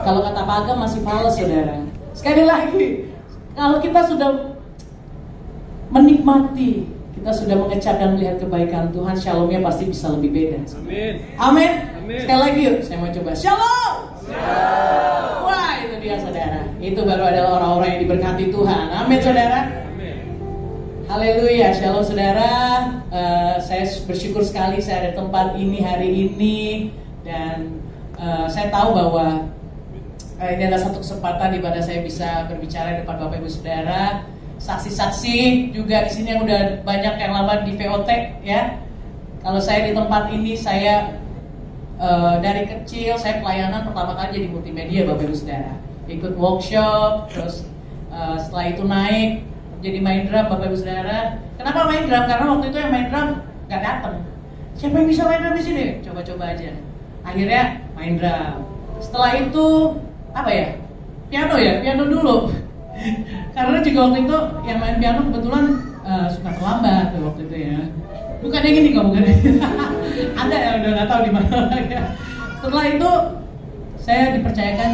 Kalau kata Pak Agam masih fals, saudara. Sekali lagi, kalau kita sudah menikmati, kita sudah mengecap dan melihat kebaikan Tuhan, shalomnya pasti bisa lebih beda. Amin. Amin. Amin. Sekali lagi yuk, saya mau coba. Shalom. Shalom. Wah, itu dia saudara. Itu baru adalah orang-orang yang diberkati Tuhan. Amin saudara. Amin. Haleluya. Shalom saudara. Saya bersyukur sekali saya ada tempat ini hari ini. Dan saya tahu bahwa ini adalah satu kesempatan di mana saya bisa berbicara di depan Bapak Ibu Saudara. Saksi-saksi juga di sini yang udah banyak yang lama di VOT ya. Kalau saya di tempat ini saya dari kecil saya pelayanan pertama kali jadi multimedia Bapak Ibu Saudara. Ikut workshop, terus setelah itu naik jadi main drum Bapak Ibu Saudara. Kenapa main drum? Karena waktu itu yang main drum nggak datang. Siapa yang bisa main drum di sini? Coba-coba aja. Akhirnya main drum. Setelah itu apa ya? Piano dulu. Karena juga waktu itu yang main piano kebetulan suka terlambat waktu itu ya. Bukannya gini kok, bukan. Ada yang udah nggak tahu di mana ya. Setelah itu saya dipercayakan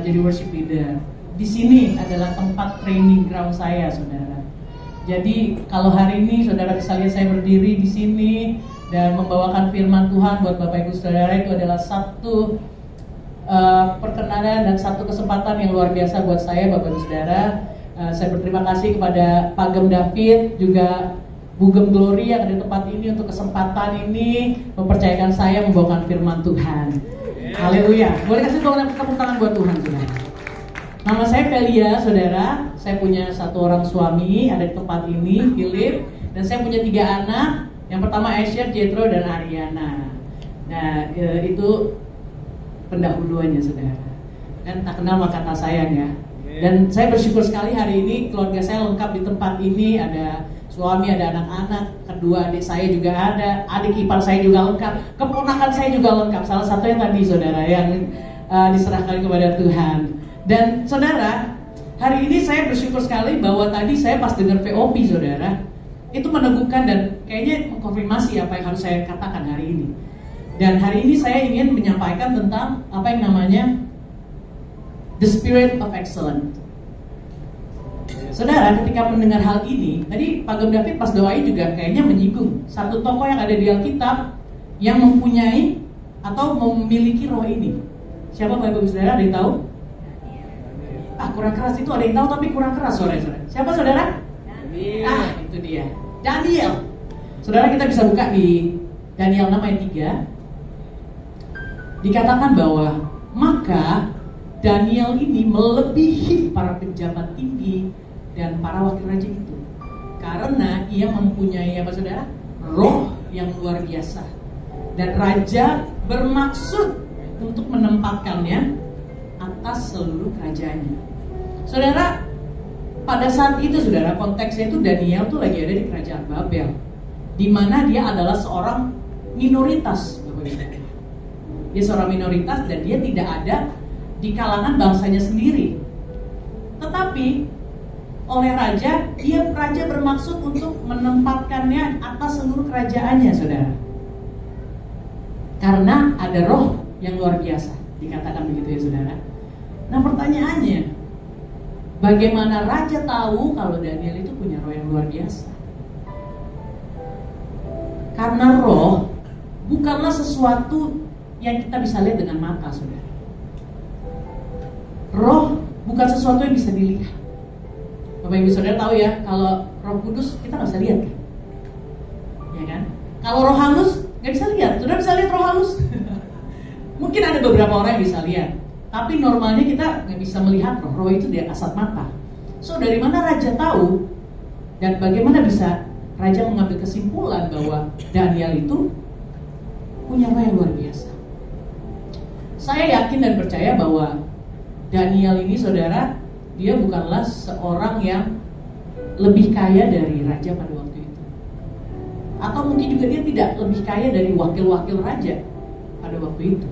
jadi worship leader. Di sini adalah tempat training ground saya, saudara. Jadi kalau hari ini saudara bisa lihat saya berdiri di sini dan membawakan firman Tuhan buat Bapak Ibu Saudara, itu adalah satu perkenanan dan satu kesempatan yang luar biasa buat saya Bapak Ibu Saudara. Saya berterima kasih kepada Pak Gem David juga Bu Gem Glory yang ada di tempat ini untuk kesempatan ini mempercayakan saya membawakan firman Tuhan. Haleluya. Boleh kasih tepuk tangan buat Tuhan saudara. Nama saya Velia saudara. Saya punya satu orang suami ada di tempat ini, Philip, dan saya punya 3 anak. Yang pertama Asher, Jethro, dan Ariana. Nah itu pendahuluannya saudara. Dan tak kenal maka tak sayang ya. Dan saya bersyukur sekali hari ini keluarga saya lengkap di tempat ini. Ada suami, ada anak-anak, kedua adik saya juga ada, adik ipar saya juga lengkap, keponakan saya juga lengkap. Salah satunya tadi saudara yang diserahkan kepada Tuhan. Dan saudara, hari ini saya bersyukur sekali bahwa tadi saya pas dengar VOP saudara, itu meneguhkan dan kayaknya mengkonfirmasi apa yang harus saya katakan hari ini. Dan hari ini saya ingin menyampaikan tentang apa yang namanya The Spirit of Excellence. Saudara, ketika mendengar hal ini, tadi Pak Gem David pas doain juga kayaknya menyinggung satu tokoh yang ada di Alkitab yang mempunyai atau memiliki roh ini. Siapa Bapak Ibu Saudara? Ada yang tahu? Kurang keras itu ada yang tahu tapi kurang keras saudara. Siapa saudara? Daniel. Itu dia. Daniel. Saudara, kita bisa buka di Daniel 6 ayat 3. Dikatakan bahwa maka Daniel ini melebihi para pejabat tinggi dan para wakil raja itu, karena ia mempunyai apa saudara? Roh yang luar biasa. Dan raja bermaksud untuk menempatkannya atas seluruh kerajaannya. Saudara, pada saat itu saudara, konteksnya itu Daniel tuh lagi ada di kerajaan Babel, di mana dia adalah seorang minoritas. Dia seorang minoritas dan dia tidak ada di kalangan bangsanya sendiri. Tetapi oleh raja, raja bermaksud untuk menempatkannya atas seluruh kerajaannya, saudara. Karena ada roh yang luar biasa, dikatakan begitu ya, saudara. Nah pertanyaannya, bagaimana raja tahu kalau Daniel itu punya roh yang luar biasa? Karena roh bukanlah sesuatu yang kita bisa lihat dengan mata, saudara. Roh bukan sesuatu yang bisa dilihat. Bapak Ibu Saudara tahu ya, kalau Roh Kudus kita nggak bisa lihat kan? Ya kan? Kalau roh halus nggak bisa lihat. Saudara bisa lihat roh halus? Mungkin ada beberapa orang yang bisa lihat, tapi normalnya kita nggak bisa melihat roh. Roh itu di kasat mata. So dari mana raja tahu dan bagaimana bisa raja mengambil kesimpulan bahwa Daniel itu punya roh yang luar biasa? Saya yakin dan percaya bahwa Daniel ini saudara, dia bukanlah seorang yang lebih kaya dari raja pada waktu itu. Atau mungkin juga dia tidak lebih kaya dari wakil-wakil raja pada waktu itu.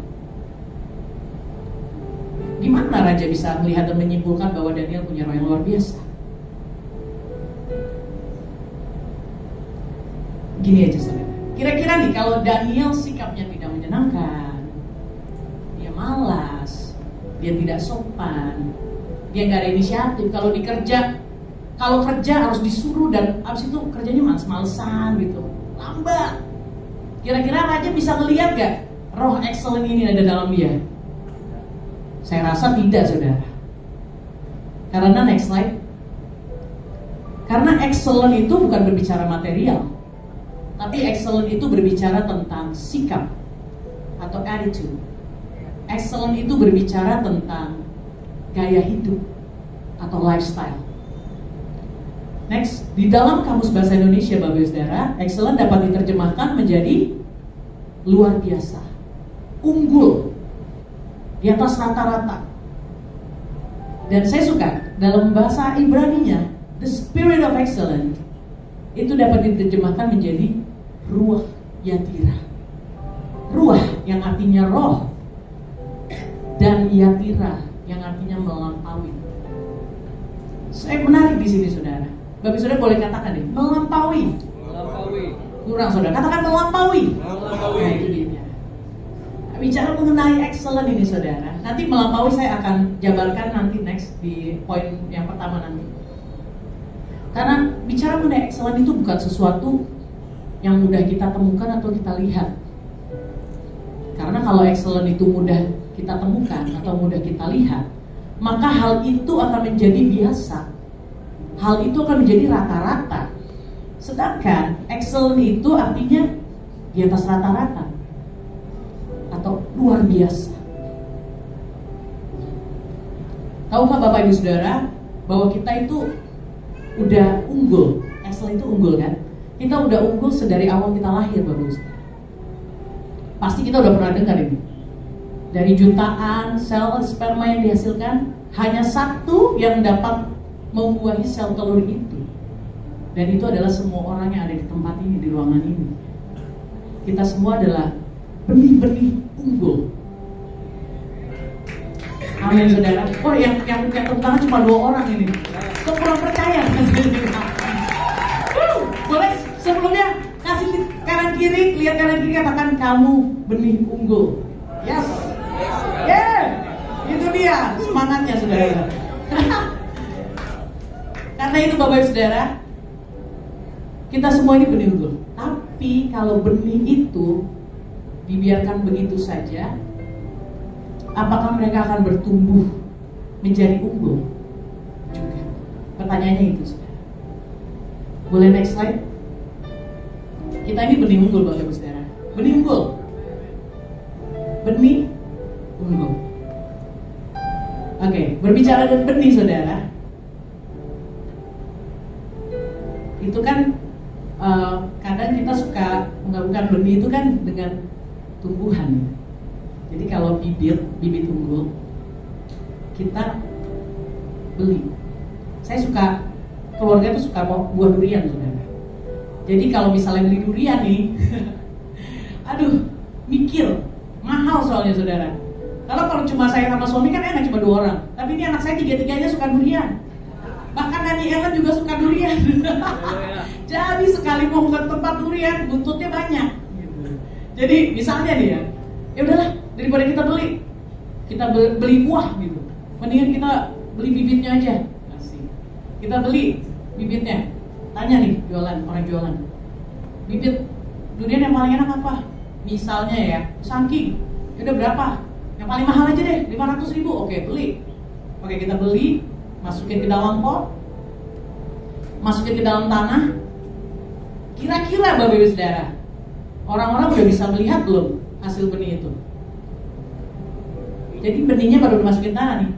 Gimana raja bisa melihat dan menyimpulkan bahwa Daniel punya roh yang luar biasa? Gini aja saudara, kira-kira nih kalau Daniel sikapnya tidak menyenangkan, dia malas, dia tidak sopan, dia nggak ada inisiatif. Kalau kerja harus disuruh dan abis itu kerjanya males-malesan gitu, lambat. Kira-kira raja bisa ngelihat gak roh excellent ini ada dalam dia? Saya rasa tidak, saudara. Karena next slide. Karena excellent itu bukan berbicara material, tapi excellent itu berbicara tentang sikap atau attitude. Excellent itu berbicara tentang gaya hidup atau lifestyle. Next, di dalam Kamus Bahasa Indonesia, Bapak Ibu Saudara, excellent dapat diterjemahkan menjadi luar biasa, unggul, di atas rata-rata. Dan saya suka dalam bahasa Ibrani-nya, the spirit of excellence itu dapat diterjemahkan menjadi ruah yatira. Ruah yang artinya roh, dan yatira yang artinya melampaui. Saya menarik di sini, saudara. Bapak saudara boleh katakan nih, melampaui. Kurang, saudara. Katakan melampaui. Nah, itu dia. Bicara mengenai excellent ini, saudara. Nanti melampaui saya akan jabarkan nanti next di poin yang pertama nanti. Karena bicara mengenai excellent itu bukan sesuatu yang mudah kita temukan atau kita lihat. Karena kalau excellent itu mudah kita temukan atau mudah kita lihat, maka hal itu akan menjadi biasa. Hal itu akan menjadi rata-rata. Sedangkan excellent itu artinya di atas rata-rata atau luar biasa. Tahukah Bapak Ibu Saudara bahwa kita itu udah unggul? Excellent itu unggul kan? Kita udah unggul sedari awal kita lahir, Bapak Ibu Saudara. Pasti kita udah pernah dengar ini. Dari jutaan sel sperma yang dihasilkan, hanya satu yang dapat membuahi sel telur itu. Dan itu adalah semua orang yang ada di tempat ini, di ruangan ini. Kita semua adalah benih-benih unggul. Amin, saudara. Oh, yang tepuk tangan cuma 2 orang ini. Kok kurang percaya? Boleh sebelumnya kasih kanan kiri, lihat kanan kiri, katakan kamu benih unggul. Yes. Yeah. Itu dia semangatnya, saudara. Karena itu Bapak Ibu Saudara, kita semua ini benih unggul. Tapi kalau benih itu dibiarkan begitu saja, apakah mereka akan bertumbuh menjadi unggul? Juga. Pertanyaannya itu, saudara. Boleh next slide? Kita ini benih unggul, Bapak Ibu Saudara. Benih unggul. Benih unggul. Oke, berbicara dengan benih, saudara. Itu kan kadang kita suka menggabungkan benih itu kan dengan tumbuhan. Jadi kalau bibit unggul kita beli. Saya suka, keluarga itu suka buah durian, saudara. Jadi kalau misalnya beli durian nih, aduh, mikir mahal soalnya, saudara. Kalau cuma saya sama suami kan enak, cuma 2 orang. Tapi ini anak saya 3-3-nya suka durian. Bahkan Nani Ellen juga suka durian. Jadi sekali mau ke tempat durian, buntutnya banyak. Jadi misalnya nih ya udahlah, daripada kita beli buah gitu, mendingan kita beli bibitnya aja. Asik. Kita beli bibitnya. Tanya nih orang jualan, bibit durian yang paling enak apa? Misalnya ya, Sangking. Udah berapa? Yang paling mahal aja deh, 500.000. Oke, beli. Oke, kita beli, masukin ke dalam pot, masukin ke dalam tanah. Kira-kira Bapak Ibu Saudara, orang-orang udah bisa melihat belum hasil benih itu? Jadi benihnya baru dimasukin tanah nih.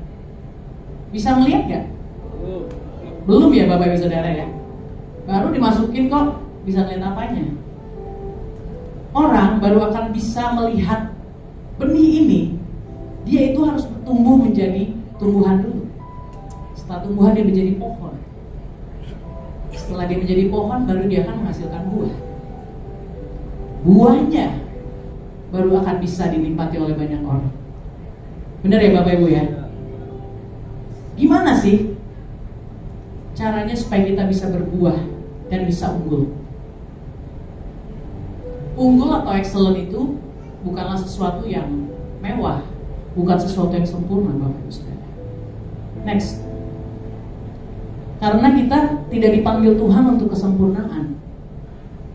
Bisa melihat gak? Belum ya Bapak Ibu Saudara ya. Baru dimasukin kok bisa melihat apanya. Orang baru akan bisa melihat benih ini. Dia itu harus tumbuh menjadi tumbuhan dulu. Setelah tumbuhan dia menjadi pohon. Setelah dia menjadi pohon, baru dia akan menghasilkan buah. Buahnya baru akan bisa dinikmati oleh banyak orang. Benar ya Bapak Ibu ya? Gimana sih caranya supaya kita bisa berbuah dan bisa unggul? Unggul atau excellent itu bukanlah sesuatu yang mewah, bukan sesuatu yang sempurna, Bapak Ibu Saudara. Next. Karena kita tidak dipanggil Tuhan untuk kesempurnaan,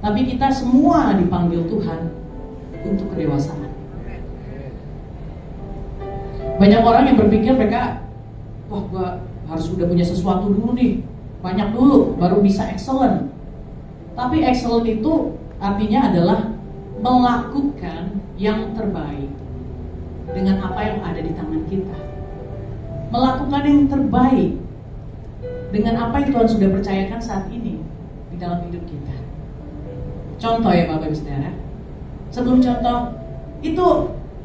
tapi kita semua dipanggil Tuhan untuk kedewasaan. Banyak orang yang berpikir mereka, wah gua harus udah punya sesuatu dulu nih, banyak dulu baru bisa excellent. Tapi excellent itu artinya adalah melakukan yang terbaik dengan apa yang ada di tangan kita. Melakukan yang terbaik dengan apa yang Tuhan sudah percayakan saat ini di dalam hidup kita. Contoh ya Bapak Ibu Saudara. Sebelum contoh, itu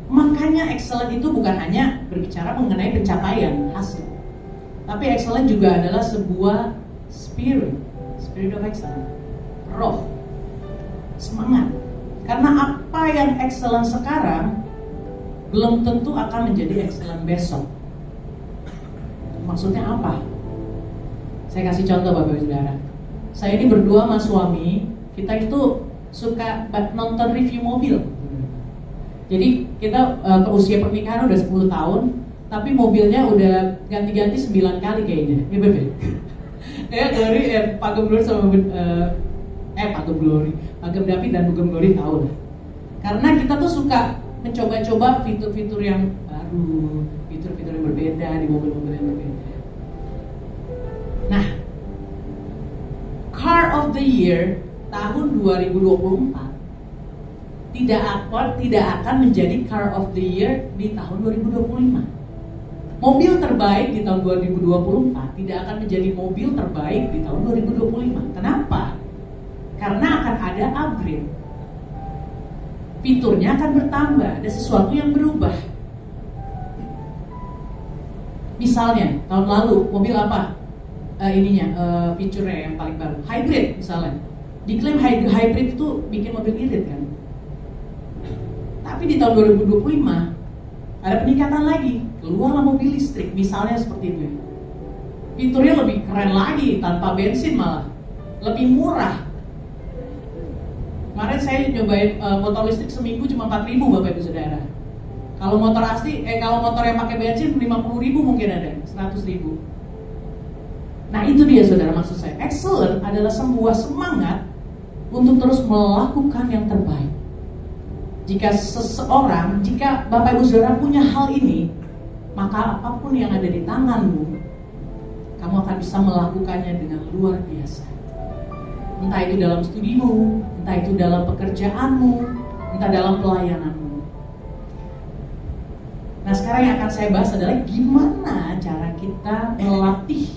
makanya excellent itu bukan hanya berbicara mengenai pencapaian hasil, tapi excellent juga adalah sebuah spirit of excellence, roh, semangat. Karena apa yang excellent sekarang belum tentu akan menjadi excellent besok. Maksudnya apa? Saya kasih contoh Bapak Ibu Saudara. Saya ini berdua sama suami, kita itu suka nonton review mobil. Jadi kita ke usia pernikahan udah 10 tahun, tapi mobilnya udah ganti-ganti 9 kali kayaknya. Ya Bebe. Kayak Glory, Pagem Glory sama Pagem Glory, Pagem David dan Pagem Glory tahu lah. Karena kita tuh suka mencoba-coba fitur-fitur yang baru, fitur-fitur yang berbeda di mobil-mobil yang berbeda. Nah, Car of the Year tahun 2024 tidak akan menjadi Car of the Year di tahun 2025. Mobil terbaik di tahun 2024 tidak akan menjadi mobil terbaik di tahun 2025. Kenapa? Karena akan ada upgrade. Fiturnya akan bertambah, ada sesuatu yang berubah. Misalnya, tahun lalu mobil apa? Fiturnya yang paling baru, hybrid misalnya. Diklaim hybrid itu bikin mobil irit kan. Tapi di tahun 2025 ada peningkatan lagi, keluarlah mobil listrik misalnya seperti itu. Fiturnya lebih keren lagi, tanpa bensin malah, lebih murah. Kemarin saya nyobain motor listrik seminggu cuma 4.000 Bapak Ibu Saudara. Kalau motor asli, kalau motor yang pakai bensin 50.000 mungkin ada, 100.000. Nah itu dia saudara, maksud saya excellent adalah sebuah semangat untuk terus melakukan yang terbaik. Jika Bapak Ibu Saudara punya hal ini, maka apapun yang ada di tanganmu, kamu akan bisa melakukannya dengan luar biasa. Entah itu dalam studimu, entah itu dalam pekerjaanmu, entah dalam pelayananmu. Nah sekarang yang akan saya bahas adalah gimana cara kita melatih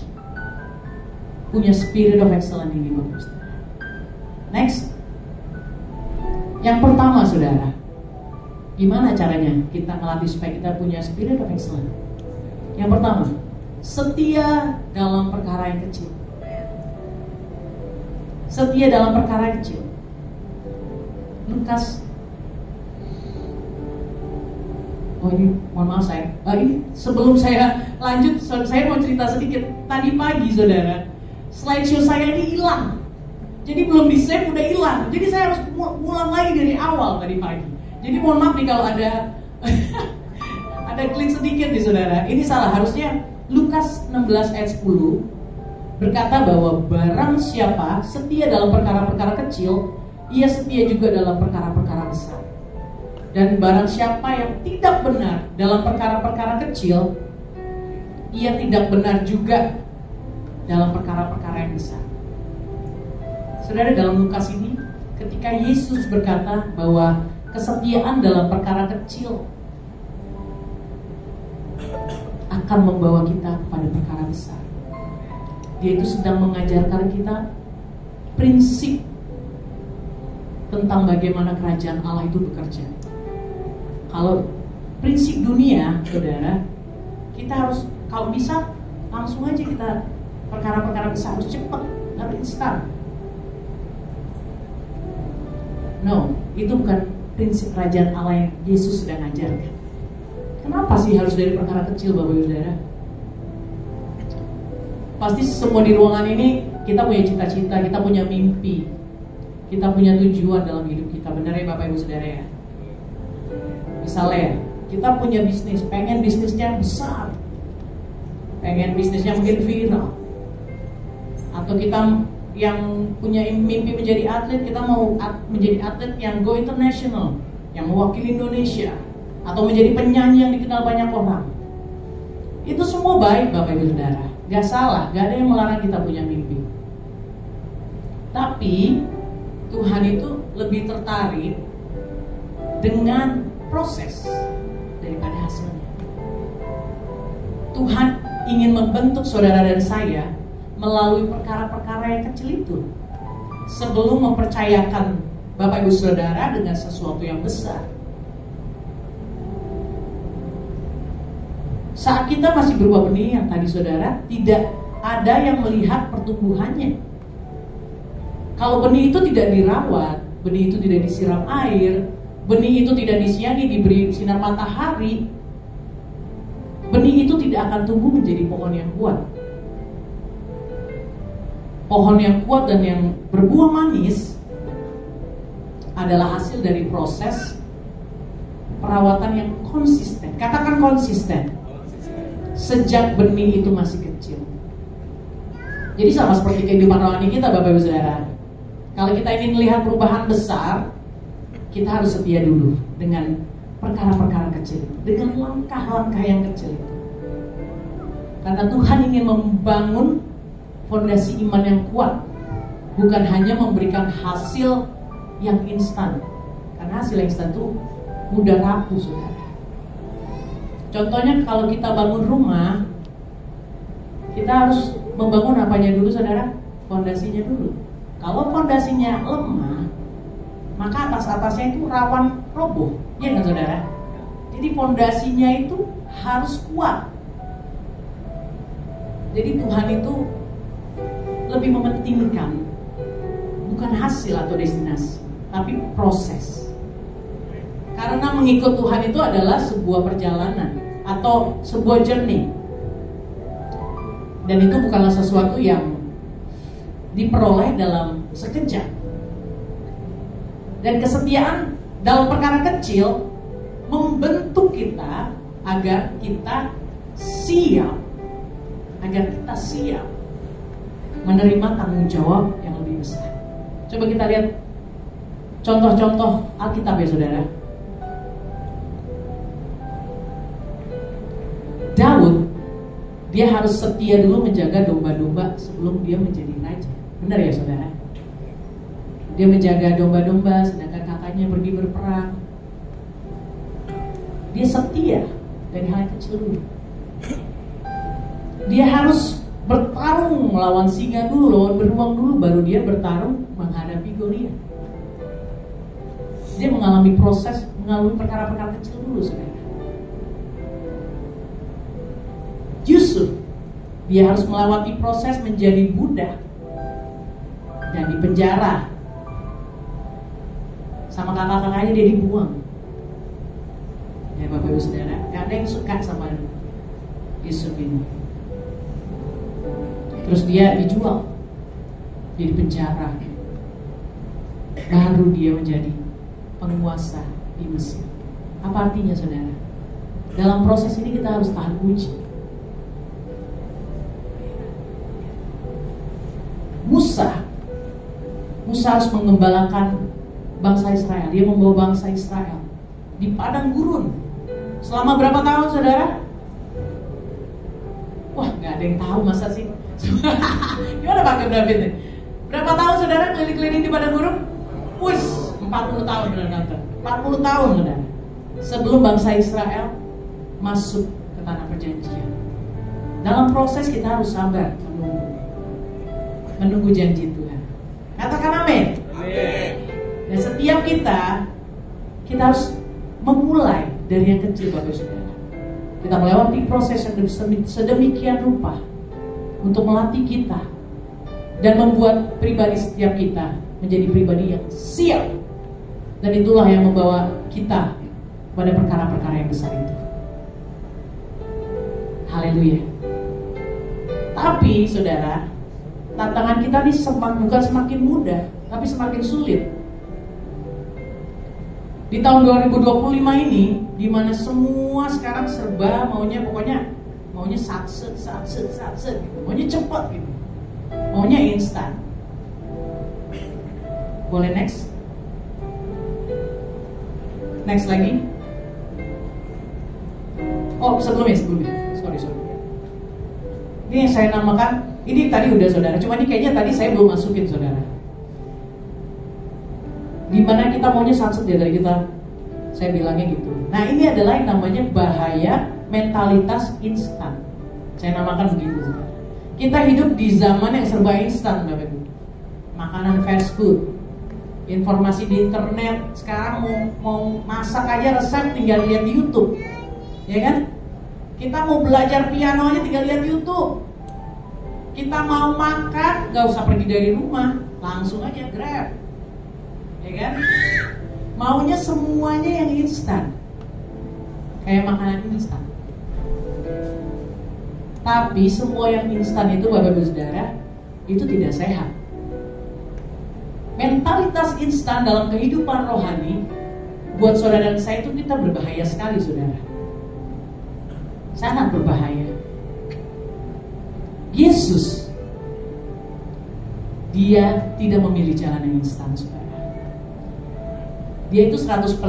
punya spirit of excellence ini Bapak Saudara. Next. Yang pertama saudara, gimana caranya kita melatih supaya kita punya spirit of excellence? Yang pertama, setia dalam perkara yang kecil. Setia dalam perkara yang kecil. Lukas. Oh ini, mohon maaf saya. Ini sebelum saya lanjut, saya mau cerita sedikit. Tadi pagi saudara, slideshow saya ini hilang. Jadi belum di save udah hilang. Jadi saya harus ulang lagi dari awal tadi pagi. Jadi mohon maaf nih kalau ada ada klik sedikit nih saudara. Ini salah, harusnya Lukas 16 ayat 10 berkata bahwa barang siapa setia dalam perkara-perkara kecil, ia setia juga dalam perkara-perkara besar. Dan barang siapa yang tidak benar dalam perkara-perkara kecil, ia tidak benar juga dalam perkara-perkara yang besar. Saudara, dalam Lukas ini ketika Yesus berkata bahwa kesetiaan dalam perkara kecil akan membawa kita kepada perkara besar, dia itu sedang mengajarkan kita prinsip tentang bagaimana kerajaan Allah itu bekerja. Kalau prinsip dunia, saudara, kita harus kalau bisa langsung aja kita perkara-perkara besar harus cepat, harus instan. No, itu bukan prinsip kerajaan Allah yang Yesus sedang ajarkan. Kenapa sih harus dari perkara kecil Bapak Ibu Saudara? Pasti semua di ruangan ini kita punya cita-cita, kita punya mimpi, kita punya tujuan dalam hidup kita. Benar ya Bapak Ibu Saudara ya? Misalnya Kita punya bisnis, pengen bisnisnya besar, pengen bisnisnya mungkin viral, atau kita yang punya mimpi menjadi atlet, kita mau menjadi atlet yang go international, yang mewakili Indonesia, atau menjadi penyanyi yang dikenal banyak orang. Itu semua baik Bapak Ibu Saudara, gak salah, gak ada yang melarang kita punya mimpi. Tapi Tuhan itu lebih tertarik dengan proses daripada hasilnya. Tuhan ingin membentuk saudara dan saya melalui perkara-perkara yang kecil itu, sebelum mempercayakan Bapak Ibu Saudara dengan sesuatu yang besar. Saat kita masih berupa benih yang tadi saudara, tidak ada yang melihat pertumbuhannya. Kalau benih itu tidak dirawat, benih itu tidak disiram air, benih itu tidak disiani, diberi sinar matahari, benih itu tidak akan tumbuh menjadi pohon yang kuat. Pohon yang kuat dan yang berbuah manis adalah hasil dari proses perawatan yang konsisten. Katakan konsisten. Sejak benih itu masih kecil. Jadi sama seperti kehidupan rohani kita Bapak Ibu Saudara. Kalau kita ingin melihat perubahan besar, kita harus setia dulu dengan perkara-perkara kecil, dengan langkah-langkah yang kecil itu. Karena Tuhan ingin membangun fondasi iman yang kuat, bukan hanya memberikan hasil yang instan. Karena hasil yang instan itu mudah rapuh saudara. Contohnya kalau kita bangun rumah, kita harus membangun apanya dulu saudara? Fondasinya dulu. Kalau fondasinya lemah, maka atas-atasnya itu rawan roboh. Iya kan saudara? Jadi fondasinya itu harus kuat. Jadi Tuhan itu lebih mementingkan bukan hasil atau destinasi, tapi proses. Karena mengikut Tuhan itu adalah sebuah perjalanan atau sebuah journey. Dan itu bukanlah sesuatu yang diperoleh dalam sekejap. Dan kesetiaan dalam perkara kecil membentuk kita agar kita siap, menerima tanggung jawab yang lebih besar. Coba kita lihat contoh-contoh Alkitab ya saudara. Daud, dia harus setia dulu menjaga domba-domba sebelum dia menjadi raja. Benar ya saudara? Dia menjaga domba-domba sedangkan kakaknya pergi berperang. Dia setia dari hal yang kecil dulu. Dia harus bertarung melawan singa dulu, lawan beruang dulu, baru dia bertarung menghadapi Goliat. Dia mengalami proses, mengalami perkara-perkara kecil dulu saudara. Yusuf, dia harus melewati proses menjadi budak dan dipenjara. Sama kakak-kakaknya dia dibuang. Ya Bapak Ibu Saudara, gak ada yang suka sama Yusuf ini. Terus dia dijual, dia dipenjara. Baru dia menjadi penguasa di Mesir. Apa artinya saudara? Dalam proses ini kita harus tahan uji. Musa harus mengembalakan bangsa Israel. Dia membawa bangsa Israel di padang gurun selama berapa tahun saudara? Wah gak ada yang tahu masa sih. Gimana Pak David? Berapa tahun saudara keliling-keliling di padang gurun? 40 tahun saudara. 40 tahun saudara. Sebelum bangsa Israel masuk ke tanah perjanjian. Dalam proses kita harus sabar menunggu janji Tuhan. Katakan amin. Dan setiap kita harus memulai dari yang kecil Bapak Saudara. Kita melewati proses yang sedemikian rupa untuk melatih kita dan membuat pribadi setiap kita menjadi pribadi yang siap. Dan itulah yang membawa kita pada perkara-perkara yang besar itu. Haleluya. Tapi saudara, tantangan kita ini bukan semakin mudah, tapi semakin sulit. Di tahun 2025 ini, di mana semua sekarang serba maunya satset gitu. Maunya cepat gitu. Maunya instan. Boleh next? Next lagi. Oh, sebelumnya. Sorry. Ini yang saya namakan, ini tadi udah saudara, cuma ini kayaknya tadi saya belum masukin saudara. Dimana kita maunya satset ya dari kita, saya bilangnya gitu. Nah ini adalah yang namanya bahaya mentalitas instan. Saya namakan begitu saudara. Kita hidup di zaman yang serba instan Bapak Ibu. Makanan fast food, informasi di internet, sekarang mau masak aja resep tinggal lihat di YouTube, ya kan? Kita mau belajar piano aja tinggal lihat YouTube. Kita mau makan, gak usah pergi dari rumah, langsung aja Grab, ya kan? Maunya semuanya yang instan, kayak makanan instan. Tapi semua yang instan itu Bapak Ibu Saudara, itu tidak sehat. Mentalitas instan dalam kehidupan rohani buat saudara dan saya itu kita berbahaya sekali saudara. Sangat berbahaya. Yesus, dia tidak memilih jalan yang instan saudara. Dia itu 100%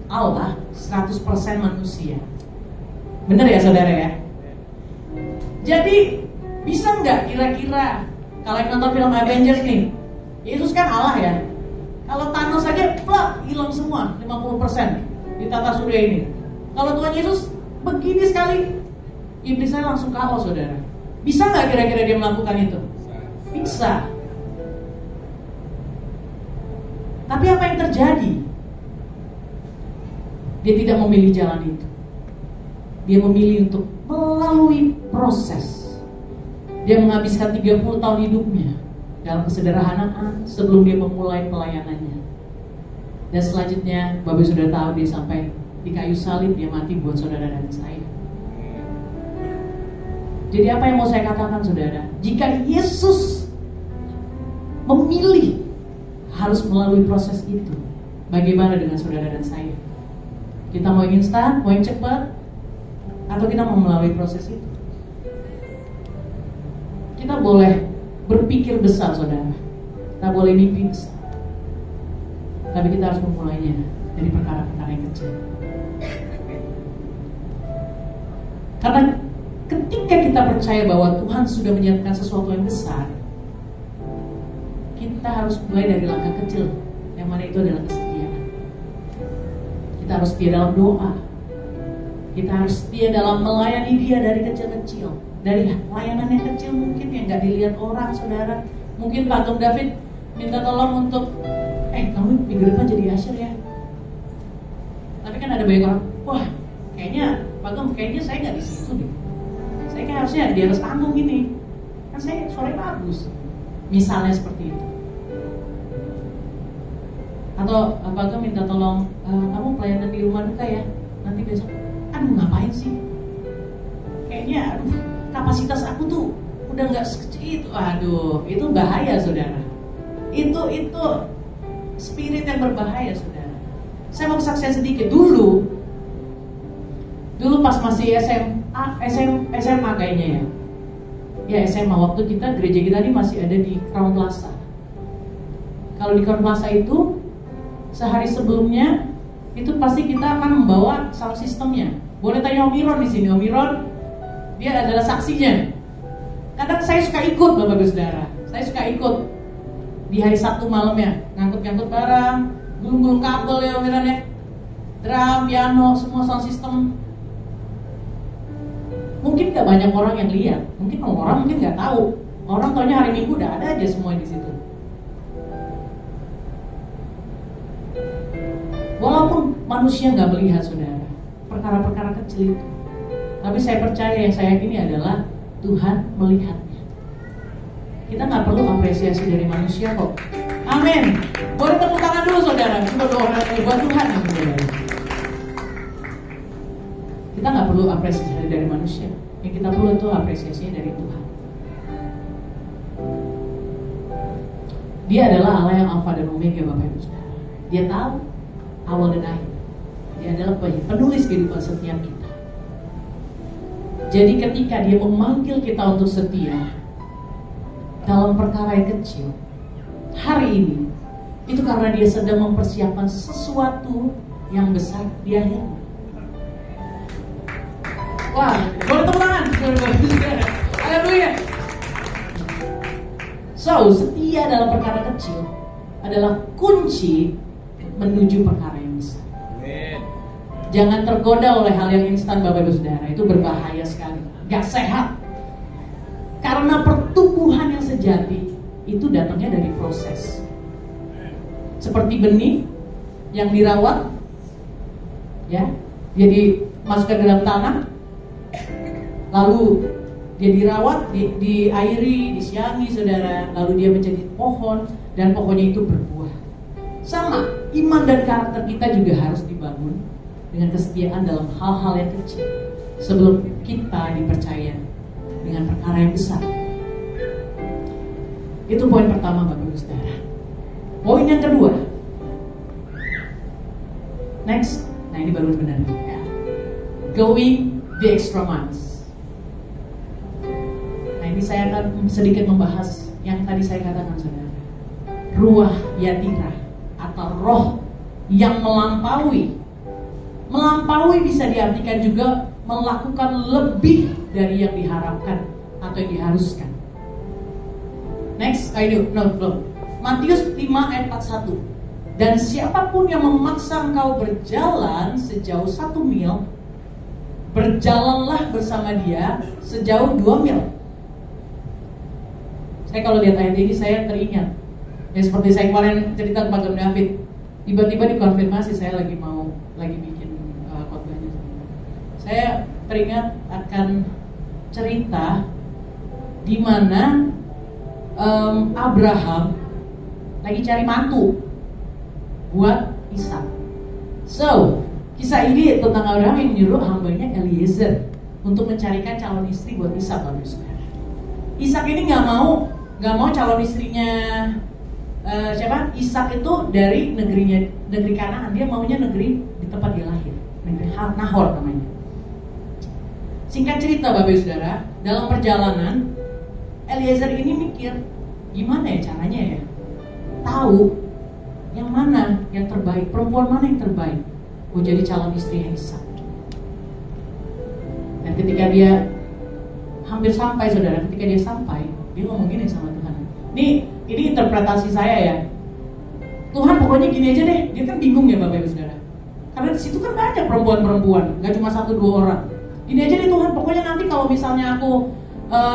Allah, 100% manusia. Benar ya saudara ya? Jadi bisa nggak kira-kira kalau yang nonton film Avengers nih, Yesus kan Allah ya. Kalau Thanos saja plak hilang semua 50% di tata surya ini. Kalau Tuhan Yesus begini sekali, iblis saya langsung KO saudara. Bisa nggak kira-kira dia melakukan itu? Bisa. Tapi apa yang terjadi? Dia tidak memilih jalan itu. Dia memilih untuk melalui proses. Dia menghabiskan 30 tahun hidupnya dalam kesederhanaan sebelum dia memulai pelayanannya. Dan selanjutnya Bapak sudah tahu dia sampai di kayu salib, dia mati buat saudara dan saya. Jadi apa yang mau saya katakan saudara? Jika Yesus memilih harus melalui proses itu, bagaimana dengan saudara dan saya? Kita mau yang instan, mau yang cepat, atau kita mau melalui proses itu? Kita boleh berpikir besar saudara, kita boleh mimpi besar, tapi kita harus memulainya dari perkara-perkara yang kecil. Karena ketika kita percaya bahwa Tuhan sudah menyiapkan sesuatu yang besar, kita harus mulai dari langkah kecil, yang mana itu adalah kesetiaan. Kita harus setia dalam doa, kita harus setia dalam melayani dia dari kecil-kecil. Dari layanan yang kecil mungkin yang gak dilihat orang saudara. Mungkin Pak Gem David minta tolong untuk kamu minggu depan jadi usher ya. Tapi kan ada banyak orang, wah kayaknya Pak Gem, kayaknya saya gak di situ deh. Saya kan harusnya di atas panggung gini. Kan saya suaranya bagus. Misalnya seperti itu. Atau Pak Gem minta tolong, kamu pelayanan di rumah duka ya. Nanti besok, aduh ngapain sih? Kayaknya kapasitas aku tuh udah nggak sekecil itu. Aduh, itu bahaya saudara. Itu spirit yang berbahaya saudara. Saya mau kesaksian sedikit. Dulu pas masih SMA kayaknya ya. Ya SMA, waktu gereja kita ini masih ada di Crown Plaza. Kalau di Crown Plaza itu sehari sebelumnya itu pasti kita akan membawa sound systemnya. Boleh tanya Om Iron di sini. Om Iron dia adalah saksinya. Kadang saya suka ikut Bapak Ibu Saudara. Saya suka ikut di hari Sabtu malamnya, ngangkut barang, gulung-gulung kabel ya Om Iron ya. Drum, piano, semua sound system. Mungkin gak banyak orang yang lihat, mungkin orang mungkin gak tahu. Orang taunya hari Minggu udah ada aja semua di situ. Walaupun manusia gak melihat saudara, perkara-perkara kecil itu, tapi saya percaya yang saya yakini adalah Tuhan melihatnya. Kita gak perlu apresiasi dari manusia kok. Amin. Boleh tepuk tangan dulu saudara, kita doa buat Tuhan ya saudara. Kita gak perlu apresiasi dari manusia. Yang kita perlu itu apresiasinya dari Tuhan. Dia adalah Allah yang Alfa dan Omega Bapak Ibu Saudara. Dia tahu awal dan akhir. Dia adalah penulis kehidupan setiap kita. Jadi ketika dia memanggil kita untuk setia dalam perkara yang kecil, hari ini, itu karena dia sedang mempersiapkan sesuatu yang besar di akhirnya. Wah, boleh tepuk tangan. Haleluya. So, setia dalam perkara kecil adalah kunci menuju perkara yang besar. Jangan tergoda oleh hal yang instan, Bapak Ibu Saudara. Itu berbahaya sekali, gak sehat. Karena pertumbuhan yang sejati itu datangnya dari proses. Seperti benih yang dirawat, ya, jadi masuk ke dalam tanah, lalu dia dirawat, diairi, disiangi, saudara, lalu dia menjadi pohon dan pohonnya itu berbuah. Sama, iman dan karakter kita juga harus dibangun dengan kesetiaan dalam hal-hal yang kecil sebelum kita dipercaya dengan perkara yang besar. Itu poin pertama, Bapak Ibu Saudara. Poin yang kedua, next, nah ini baru benar ya. Going the extra miles. Nah ini saya akan sedikit membahas yang tadi saya katakan, saudara. Ruah Yatira atau roh yang melampaui. Melampaui bisa diartikan juga melakukan lebih dari yang diharapkan atau yang diharuskan. Next, Matius 5 ayat 41. Dan siapapun yang memaksa engkau berjalan sejauh 1 mil, berjalanlah bersama dia sejauh 2 mil. Saya kalau lihat ayat ini saya teringat, ya seperti saya kemarin cerita kepada David. Tiba-tiba dikonfirmasi saya lagi bikin khotbahnya. Saya teringat akan cerita di mana Abraham lagi cari mantu buat Ishak. So, kisah ini tentang Abraham yang menyuruh hambanya Eliezer untuk mencarikan calon istri buat Ishak, Bapak Ibu Saudara. Ishak ini nggak mau calon istrinya siapa? Ishak itu dari negeri Kanaan, dia maunya negeri di tempat dia lahir, negeri Nahor namanya. Singkat cerita, Bapak Ibu Saudara, dalam perjalanan Eliezer ini mikir, gimana ya caranya ya tahu yang mana yang terbaik, perempuan mana yang terbaik jadi calon istri Ishak. Dan ketika dia hampir sampai, saudara, ketika dia sampai, dia ngomong gini sama Tuhan. Ini interpretasi saya ya. Tuhan pokoknya gini aja deh. Dia kan bingung ya, Bapak Ibu Saudara. Karena di situ kan banyak perempuan-perempuan, gak cuma 1-2 orang. Gini aja deh Tuhan, pokoknya nanti kalau misalnya aku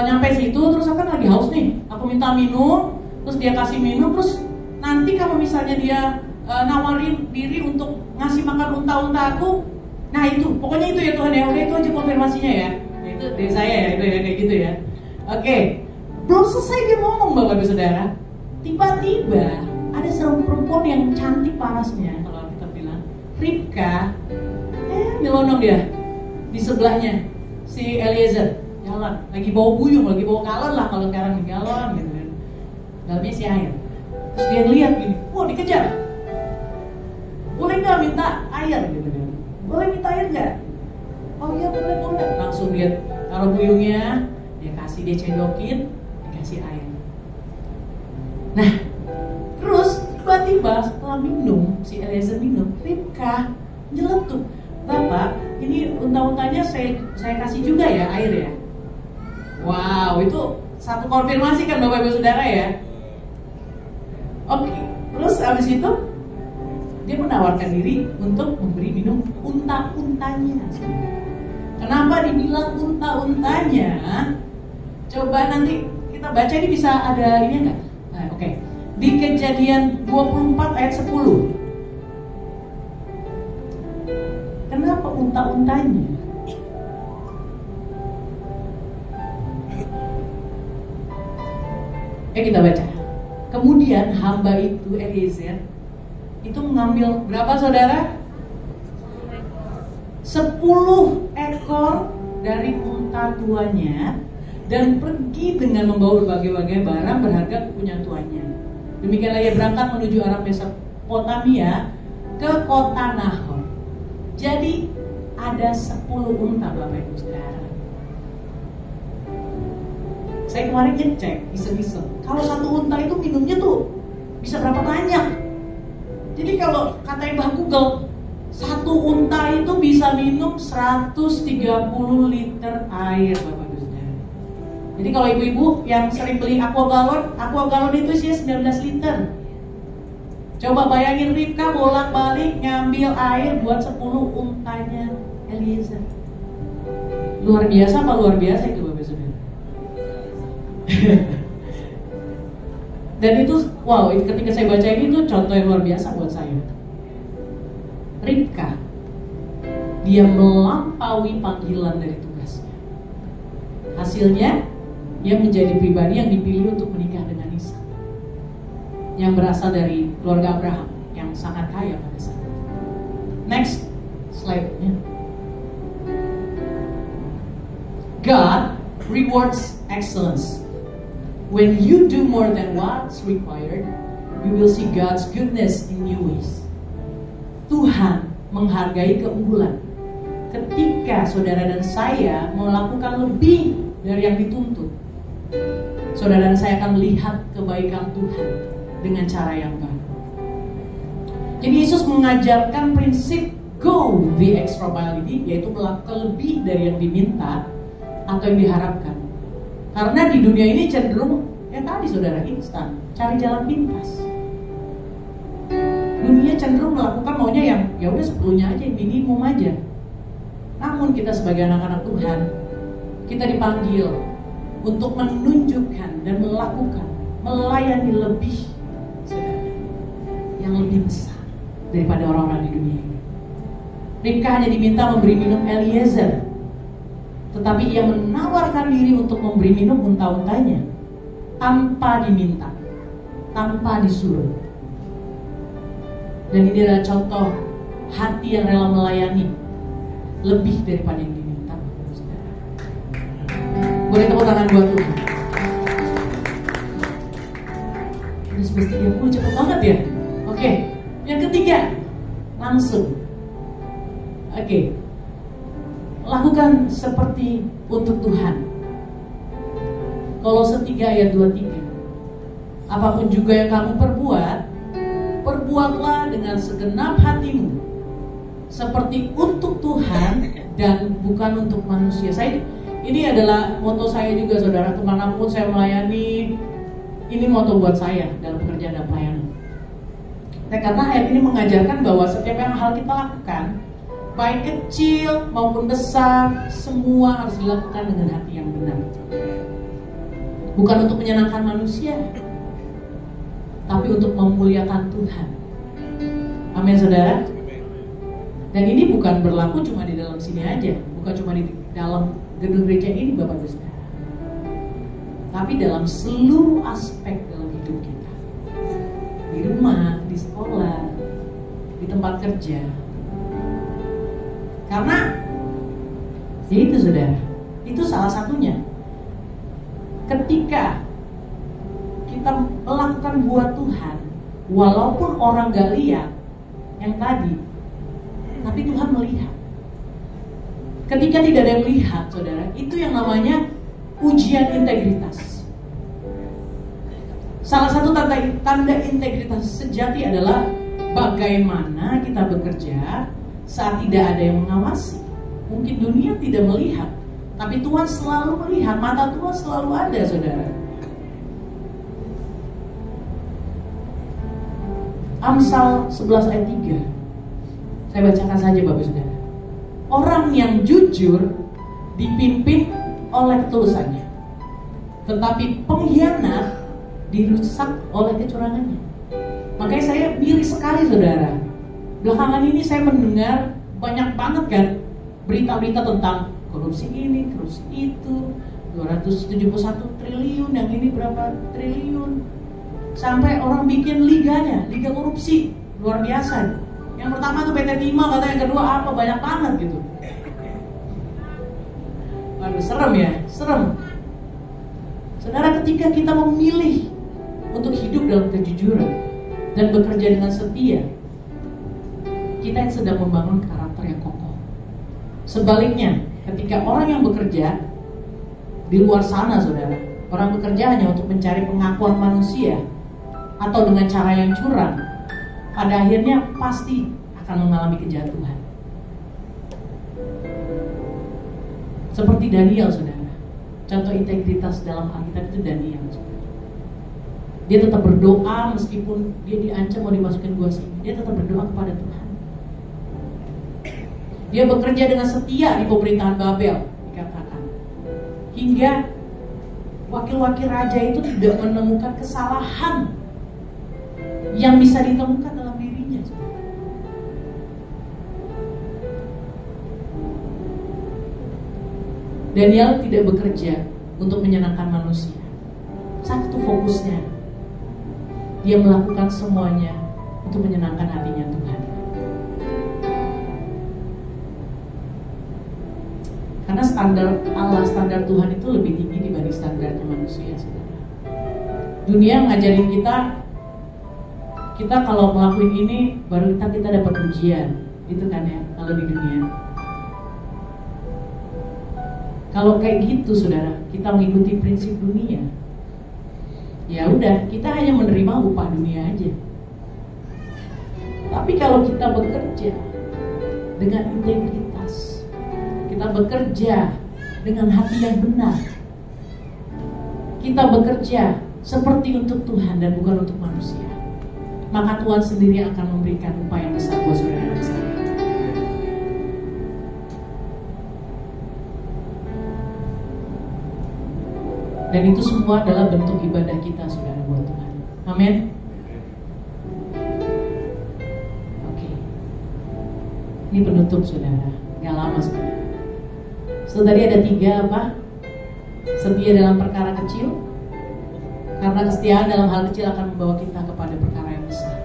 nyampe situ, terus aku kan lagi haus nih, aku minta minum, terus dia kasih minum, terus nanti kalau misalnya dia nawarin diri untuk ngasih makan unta-unta aku, nah itu, pokoknya itu ya Tuhan ya, udah itu aja konfirmasinya ya. Nah, itu dari saya ya, itu ya kayak gitu ya. Oke, belum selesai dia ngomong, Bapak Ibu Saudara, tiba-tiba ada seorang perempuan yang cantik parasnya, kalau kita bilang Ribka, nyelonong dia di sebelahnya si Eliezer. Jalan, lagi bawa buyung, lagi bawa galon lah kalau sekarang nih, galon gitu kan. Dalamnya si air. Terus dia lihat gini, wah dikejar. Boleh nggak minta air gitu kan? Boleh minta air nggak? Oh iya boleh. Langsung dia taruh buyungnya, dia kasih, dia cendokin, dikasih air. Nah, terus tiba-tiba setelah minum, si Eliezer minum, Ribka nyeletuk, Bapak, ini unta-untanya saya kasih juga ya air ya. Wow, itu satu konfirmasi kan Bapak Ibu Saudara ya. Oke, terus abis itu dia menawarkan diri untuk memberi minum unta-untanya. Kenapa dibilang unta-untanya? Coba nanti kita baca, ini bisa ada ini enggak? Nah, oke. Di Kejadian 24 ayat 10. Kenapa unta-untanya? Kita baca. Kemudian hamba itu Eliezer itu mengambil berapa, saudara? 10 ekor dari unta tuanya dan pergi dengan membawa berbagai-bagai barang berharga punya tuanya. Demikianlah ia berangkat menuju arah Mesopotamia ke kota Nahor. Jadi ada 10 unta Bapak Ibu Saudara. Saya kemarin ngecek, iseng-iseng. Kalau satu unta itu minumnya tuh bisa berapa banyak? Jadi kalau kata Mbah Google, satu unta itu bisa minum 130 liter air Bapak Ibu Saudara. Jadi kalau ibu-ibu yang sering beli aqua galon itu isinya 19 liter. Coba bayangin Ribka bolak-balik ngambil air buat 10 untanya Eliezer. Luar biasa apa luar biasa itu Bapak Saudara? Dan itu, wow, ketika saya baca ini tuh contoh yang luar biasa buat saya. Ribka, dia melampaui panggilan dari tugasnya. Hasilnya, dia menjadi pribadi yang dipilih untuk menikah dengan Ishak, yang berasal dari keluarga Abraham yang sangat kaya pada saat itu. Next slide-nya. God rewards excellence. When you do more than what's required, you will see God's goodness in new ways. Tuhan menghargai keunggulan. Ketika saudara dan saya melakukan lebih dari yang dituntut, saudara dan saya akan melihat kebaikan Tuhan dengan cara yang baru. Jadi Yesus mengajarkan prinsip go the extra mile ini, yaitu melakukan lebih dari yang diminta atau yang diharapkan. Karena di dunia ini cenderung yang tadi saudara instan, cari jalan pintas. Dunia cenderung melakukan maunya yang ya udah 10-nya aja, minimum aja. Namun kita sebagai anak-anak Tuhan, kita dipanggil untuk menunjukkan dan melakukan, melayani lebih, saudara, yang lebih besar daripada orang-orang di dunia ini. Ribka hanya diminta memberi minum Eliezer, tetapi ia menawarkan diri untuk memberi minum unta-untanya tanpa diminta, tanpa disuruh. Dan ini adalah contoh hati yang rela melayani lebih daripada yang diminta. Boleh tepuk tangan buat Tuhan. Ini semestinya 30 cepet banget ya. Oke, yang ketiga, langsung. Oke, lakukan seperti untuk Tuhan. Kolose 3 ayat 23. Apapun juga yang kamu perbuat, perbuatlah dengan segenap hatimu, seperti untuk Tuhan dan bukan untuk manusia. Ini adalah moto saya juga, saudara. Kemanapun saya melayani, ini moto buat saya dalam pekerjaan dan pelayanan. Karena ayat ini mengajarkan bahwa setiap yang hal kita lakukan, baik kecil maupun besar, semua harus dilakukan dengan hati yang benar. Bukan untuk menyenangkan manusia, tapi untuk memuliakan Tuhan. Amin, saudara. Dan ini bukan berlaku cuma di dalam sini aja, bukan cuma di dalam gedung gereja ini, Bapak Ibu Saudara, tapi dalam seluruh aspek dalam hidup kita. Di rumah, di sekolah, di tempat kerja. Karena ya itu, saudara, itu salah satunya. Ketika kita melakukan buat Tuhan, walaupun orang gak lihat yang tadi, tapi Tuhan melihat. Ketika tidak ada yang melihat, saudara, itu yang namanya ujian integritas. Salah satu tanda integritas sejati adalah bagaimana kita bekerja saat tidak ada yang mengawasi. Mungkin dunia tidak melihat, tapi Tuhan selalu melihat, mata Tuhan selalu ada, saudara. Amsal 11 ayat 3. Saya bacakan saja, Bapak Saudara. Orang yang jujur dipimpin oleh ketulusannya, tetapi pengkhianat dirusak oleh kecurangannya. Makanya saya miris sekali, saudara. Belakangan ini saya mendengar banyak banget kan berita-berita tentang korupsi ini, korupsi itu, 271 triliun, yang ini berapa triliun. Sampai orang bikin liganya, liga korupsi, luar biasa. Yang pertama tuh PT Timah, kata yang kedua apa, banyak banget gitu. Waduh, serem ya, serem. Saudara, ketika kita memilih untuk hidup dalam kejujuran dan bekerja dengan setia, kita sedang membangun karakter yang kokoh. Sebaliknya, ketika orang yang bekerja di luar sana, saudara, orang bekerja hanya untuk mencari pengakuan manusia atau dengan cara yang curang, pada akhirnya pasti akan mengalami kejatuhan. Seperti Daniel, saudara. Contoh integritas dalam Alkitab itu Daniel, saudara. Dia tetap berdoa meskipun dia diancam mau dimasukin gua sini. Dia tetap berdoa kepada Tuhan. Dia bekerja dengan setia di pemerintahan Babel, dikatakan. Hingga wakil-wakil raja itu tidak menemukan kesalahan yang bisa ditemukan dalam dirinya. Daniel tidak bekerja untuk menyenangkan manusia. Satu fokusnya, dia melakukan semuanya untuk menyenangkan hatinya Tuhan. Karena standar Allah, standar Tuhan itu lebih tinggi dibanding standarnya manusia, saudara. Dunia ngajarin kita kalau ngelakuin ini baru kita dapat pujian, gitu kan ya, kalau di dunia. Kalau kayak gitu, saudara, kita mengikuti prinsip dunia, ya udah, kita hanya menerima upah dunia aja. Tapi kalau kita bekerja dengan integritas, kita bekerja dengan hati yang benar, kita bekerja seperti untuk Tuhan dan bukan untuk manusia, maka Tuhan sendiri akan memberikan upah yang besar buat saudara dan saya. Dan itu semua adalah bentuk ibadah kita, saudara, buat Tuhan. Amin. Oke. Ini penutup, saudara. Gak lama, saudara. So, tadi ada 3 apa? Setia dalam perkara kecil. Karena kesetiaan dalam hal kecil akan membawa kita kepada perkara yang besar.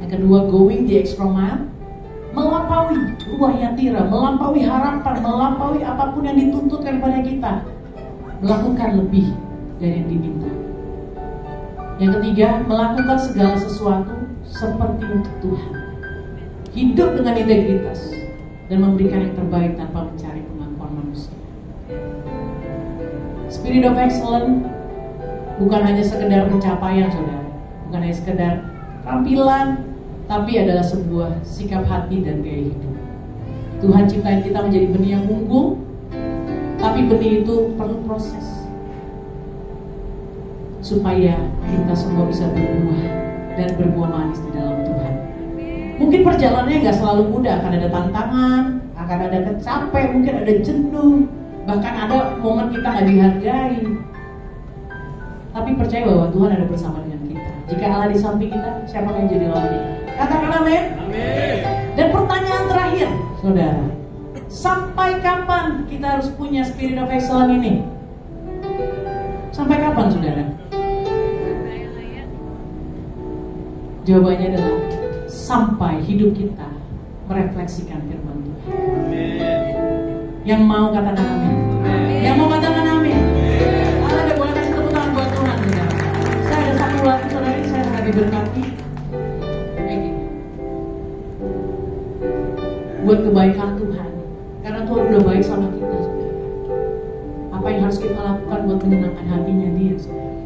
Yang kedua, going the extra mile. Melampaui ruah yang tira, melampaui harapan, melampaui apapun yang dituntutkan pada kita. Melakukan lebih dari yang diminta. Yang ketiga, melakukan segala sesuatu seperti untuk Tuhan. Hidup dengan integritas dan memberikan yang terbaik tanpa mencari pengakuan manusia. Spirit of excellence bukan hanya sekedar pencapaian, saudara, bukan hanya sekedar tampilan, tapi adalah sebuah sikap hati dan gaya hidup. Tuhan ciptain kita menjadi benih yang unggul, tapi benih itu perlu proses supaya kita semua bisa berbuah dan berbuah manis di dalam Tuhan. Mungkin perjalanannya nggak selalu mudah, akan ada tantangan, akan ada capek, mungkin ada jenuh, bahkan ada momen kita nggak dihargai. Tapi percaya bahwa Tuhan ada bersama dengan kita. Jika Allah di samping kita, siapa yang jadi lawan kita? Katakan amin. Amin. Dan pertanyaan terakhir, saudara, sampai kapan kita harus punya spirit of excellence ini? Sampai kapan, saudara? Jawabannya adalah sampai hidup kita merefleksikan firman Tuhan. Amin. Yang mau katakan amin. Amin. Yang mau katakan amin. Allah ada boleh kasih tepuk tangan buat Tuhan, saudara. Saya ada satu lagi, saudara, ini saya sangat diberkati. Buat kebaikan Tuhan. Karena Tuhan udah baik sama kita, saudara. Apa yang harus kita lakukan buat menyenangkan hatinya Dia, saudara?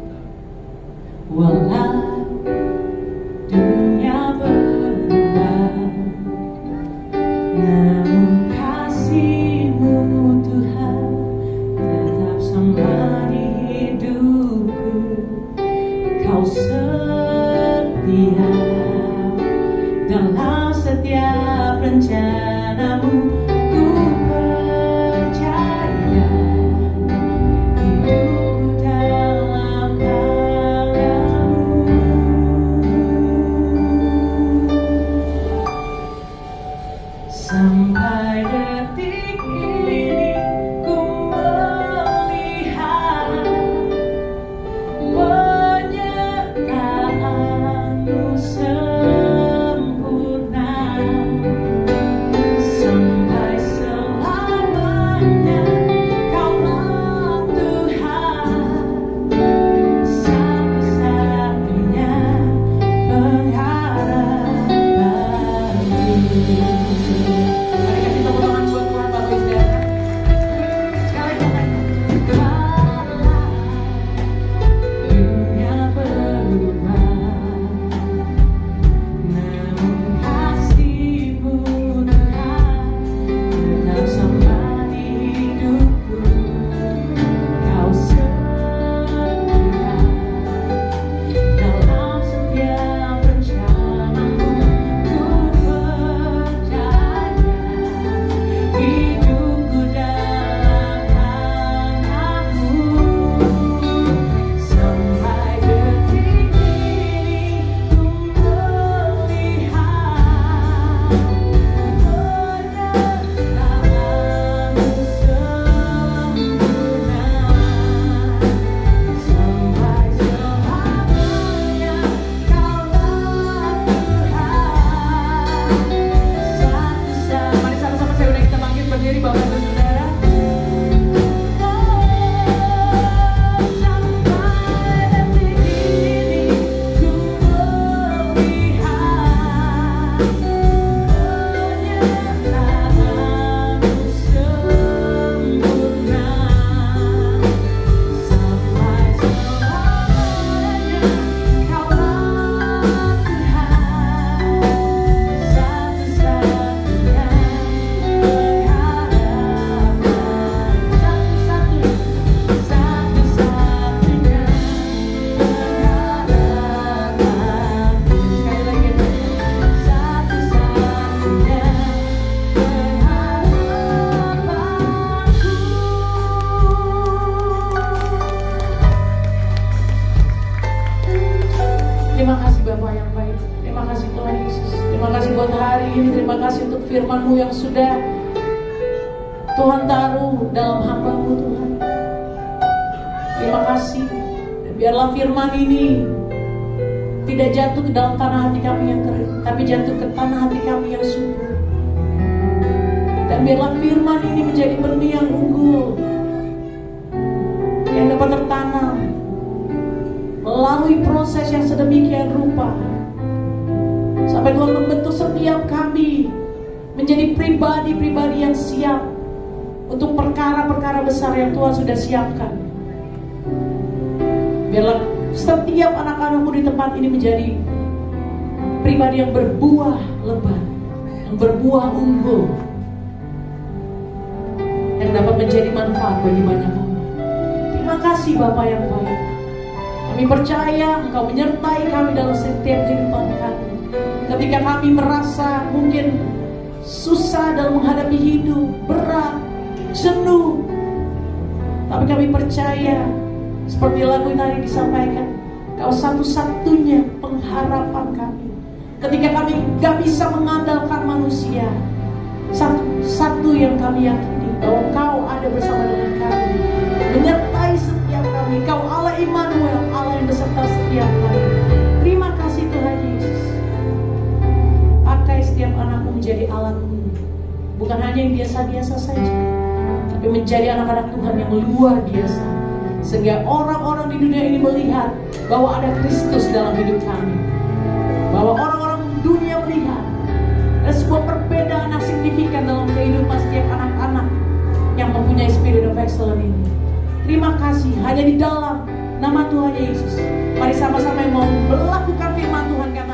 Walau dunia berubah, namun kasih-Mu Tuhan tetap sama di hidupku. Kau setia dalam setiap rencana-Mu. Ku percaya hidupku dalam tangan-Mu. kasih untuk firman-Mu yang sudah Tuhan taruh dalam hamba-Mu Tuhan. Terima kasih. Dan biarlah firman ini tidak jatuh ke dalam tanah hati kami yang kering, tapi jatuh ke tanah hati kami yang subur. Dan biarlah firman ini menjadi benih yang unggul, yang dapat tertanam melalui proses yang sedemikian rupa, sampai Tuhan membentuk setiap kami menjadi pribadi-pribadi yang siap untuk perkara-perkara besar yang Tuhan sudah siapkan. Biarlah setiap anak-anak-Mu di tempat ini menjadi pribadi yang berbuah lebat, yang berbuah unggul, yang dapat menjadi manfaat bagi banyak orang. Terima kasih Bapa yang baik. Kami percaya Engkau menyertai kami dalam setiap kehidupan kami. Ketika kami merasa mungkin susah dalam menghadapi hidup, berat, jenuh, tapi kami percaya seperti lagu yang tadi disampaikan, Kau satu-satunya pengharapan kami. Ketika kami gak bisa mengandalkan manusia, satu yang kami yakini, bahwa Kau ada bersama dengan kami, menyertai setiap kami. Kau Allah Immanuel, Allah yang beserta setiap kami. Terima kasih Tuhan Yesus. Pakai setiap anakmu menjadi alat-Mu, bukan hanya yang biasa-biasa saja, tapi menjadi anak-anak Tuhan yang luar biasa, sehingga orang-orang di dunia ini melihat bahwa ada Kristus dalam hidup kami, bahwa orang-orang dunia melihat ada sebuah perbedaan yang signifikan dalam kehidupan setiap anak-anak yang mempunyai spirit of excellence ini. Terima kasih, hanya di dalam nama Tuhan Yesus. Mari sama-sama yang mau melakukan firman Tuhan kami